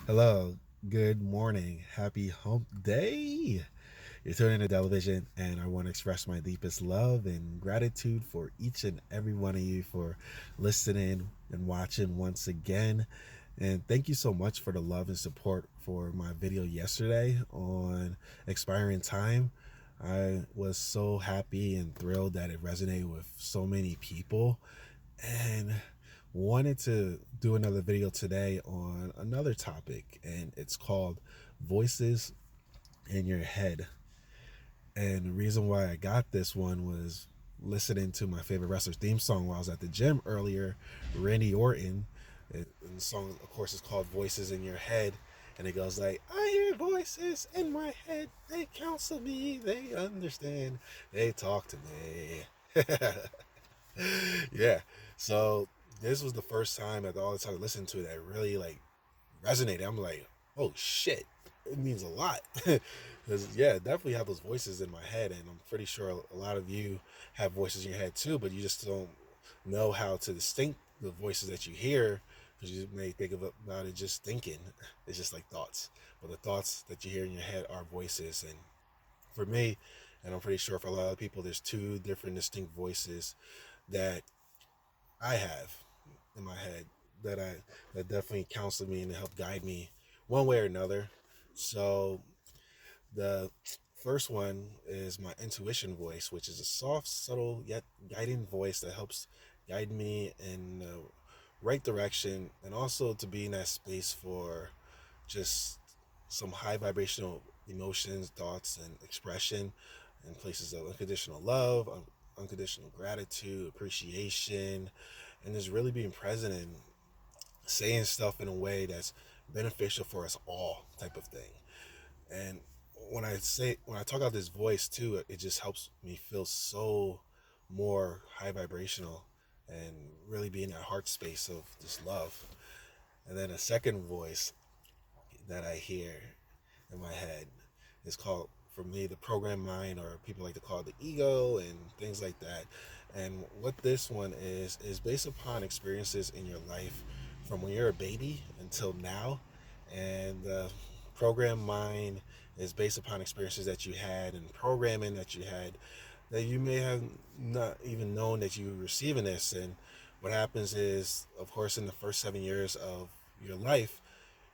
Hello, good morning, happy hump day. You're tuning to television, and I want to express my deepest love and gratitude for each and every one of you for listening and watching once again. And thank you so much for the love and support for my video yesterday on expiring time. I was so happy and thrilled that it resonated with so many people, and wanted to do another video today on another topic, and it's called Voices in Your Head. And the reason why I got this one was listening to my favorite wrestler's theme song while I was at the gym earlier, Randy Orton. And the song, of course, is called Voices in Your Head. And it goes like, I hear voices in my head. They counsel me. They understand. They talk to me. Yeah. So this was the first time at all the time I listened to it that really like resonated. I'm like, oh shit, it means a lot. Because yeah, definitely have those voices in my head, and I'm pretty sure a lot of you have voices in your head too, but you just don't know how to distinct the voices that you hear because you may think about it just thinking. It's just like thoughts, but the thoughts that you hear in your head are voices. And for me, and I'm pretty sure for a lot of people, there's two different distinct voices that I have in my head that definitely counsel me and help guide me one way or another. So the first one is my intuition voice, which is a soft, subtle yet guiding voice that helps guide me in the right direction, and also to be in that space for just some high vibrational emotions, thoughts, and expression in places of unconditional love, unconditional gratitude, appreciation, and just really being present and saying stuff in a way that's beneficial for us all, type of thing. And when I talk out this voice too, it just helps me feel so more high vibrational and really be in that heart space of just love. And then a second voice that I hear in my head is called, for me, the program mind, or people like to call it the ego and things like that. And what this one is based upon experiences in your life from when you're a baby until now. And the program mind is based upon experiences that you had and programming that you had that you may have not even known that you were receiving this. And what happens is, of course, in the first 7 years of your life,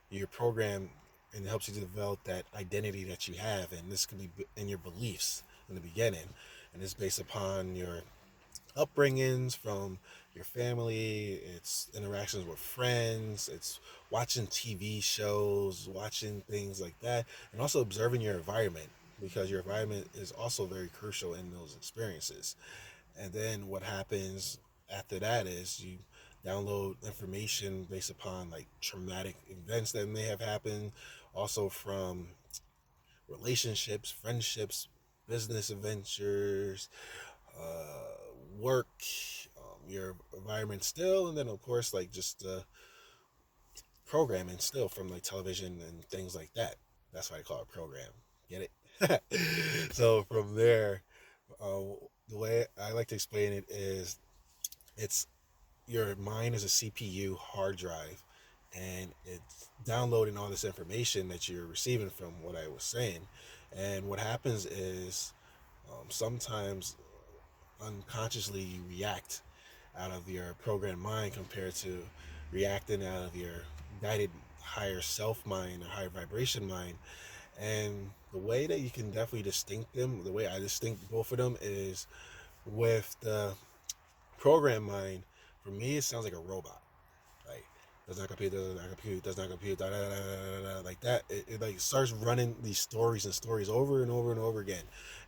you're programmed, and it helps you to develop that identity that you have. And this can be in your beliefs in the beginning, and it's based upon your upbringings from your family, it's interactions with friends, it's watching TV shows, watching things like that, and also observing your environment, because your environment is also very crucial in those experiences. And then what happens after that is you download information based upon like traumatic events that may have happened, also from relationships, friendships, business adventures, work, your environment still, and then of course like just programming still from like television and things like that. That's why I call it program. Get it? So from there, uh, the way I like to explain it is, it's your mind is a CPU hard drive, and it's downloading all this information that you're receiving from what I was saying. And what happens is, sometimes unconsciously you react out of your programmed mind compared to reacting out of your guided higher self mind or higher vibration mind. And the way that you can definitely distinct them, the way I distinct both of them, is with the program mind. For me, it sounds like a robot. Like, does not compute, does not compute, does not compute, da, da, da, da, da, like that. It like starts running these stories and stories over and over and over again.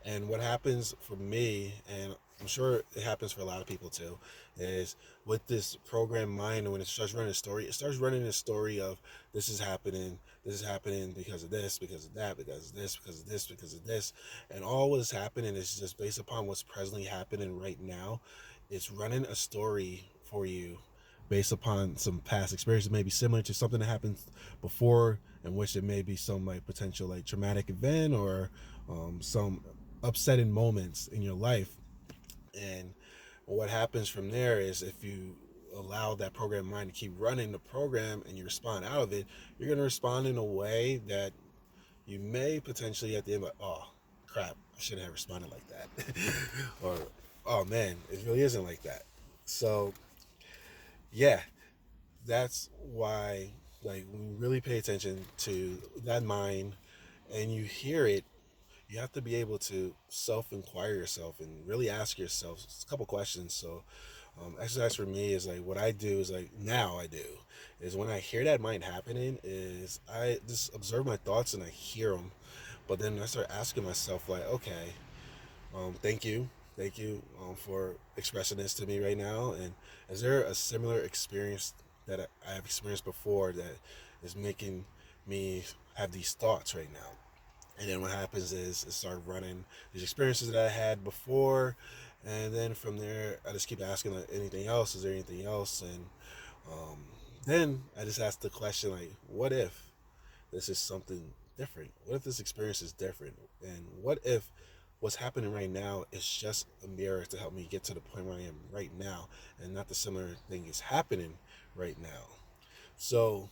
And what happens for me, and I'm sure it happens for a lot of people too, is with this program mind, when it starts running a story, it starts running a story of this is happening because of this, because of that, because of this, because of this, because of this. And all what's happening is just based upon what's presently happening right now. It's running a story for you based upon some past experiences, maybe similar to something that happened before, in which it may be some like potential like traumatic event, or some upsetting moments in your life. And what happens from there is, if you allow that program mind to keep running the program and you respond out of it, you're going to respond in a way that you may potentially at the end, like, oh crap, I shouldn't have responded like that, or oh man, it really isn't like that. So yeah, that's why, like, when you really pay attention to that mind and you hear it, you have to be able to self-inquire yourself and really ask yourself a couple questions. So exercise for me is like, what I do is like, now I do is when I hear that mind happening is I just observe my thoughts and I hear them, but then I start asking myself like, okay, thank you for expressing this to me right now, and is there a similar experience that I have experienced before that is making me have these thoughts right now? And then what happens is I start running these experiences that I had before, and then from there I just keep asking like, anything else? Is there anything else? And um, then I just ask the question like, what if this is something different? What if this experience is different? And what if what's happening right now is just a mirror to help me get to the point where I am right now, and not the similar thing is happening right now? So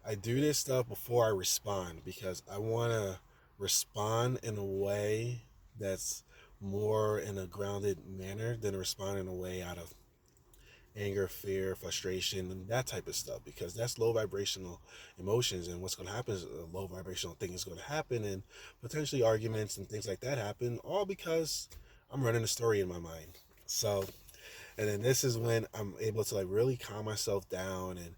I do this stuff before I respond because I want to respond in a way that's more in a grounded manner than to respond in a way out of anger, fear, frustration, and that type of stuff, because that's low vibrational emotions. And what's going to happen is a low vibrational thing is going to happen, and potentially arguments and things like that happen, all because I'm running a story in my mind. So, and then this is when I'm able to like really calm myself down, and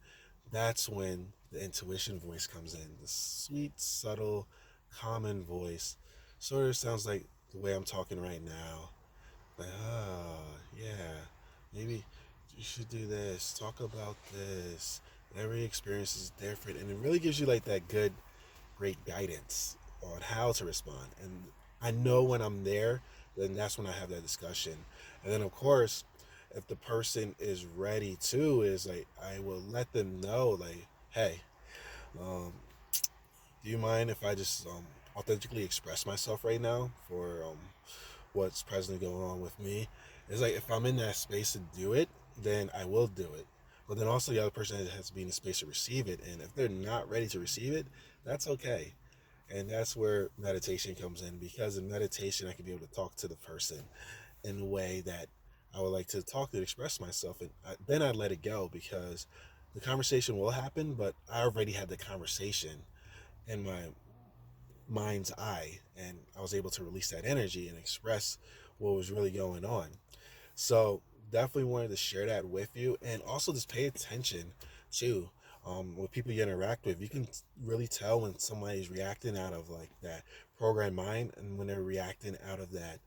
that's when the intuition voice comes in, the sweet, subtle, common voice. Sort of sounds like the way I'm talking right now. Like, oh, yeah, maybe you should do this, talk about this. Every experience is different, and it really gives you like that good, great guidance on how to respond. And I know when I'm there, then that's when I have that discussion. And then, of course, if the person is ready to, is like, I will let them know, like, hey, um, do you mind if I just authentically express myself right now for what's presently going on with me? It's like if I'm in that space to do it, then I will do it. But then also the other person has to be in the space to receive it. And if they're not ready to receive it, that's okay. And that's where meditation comes in, because in meditation I can be able to talk to the person in a way that I would like to talk and express myself. And then I let it go, because the conversation will happen, but I already had the conversation in my mind's eye, and I was able to release that energy and express what was really going on. So definitely wanted to share that with you, and also just pay attention to with people you interact with. You can really tell when somebody's reacting out of like that program mind, and when they're reacting out of that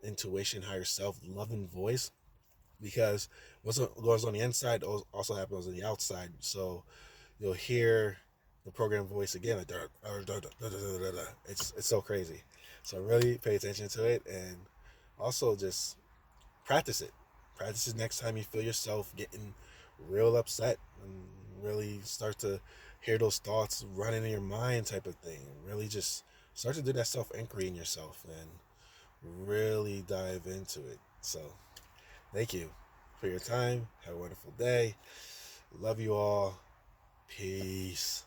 intuition, higher self, loving voice, because what goes on the inside also happens on the outside. So you'll hear the program voice again, like it's so crazy. So really pay attention to it, and also just practice it. Practice it next time you feel yourself getting real upset, and really start to hear those thoughts running in your mind, type of thing. Really just start to do that self inquiry in yourself and really dive into it. So thank you for your time. Have a wonderful day. Love you all. Peace.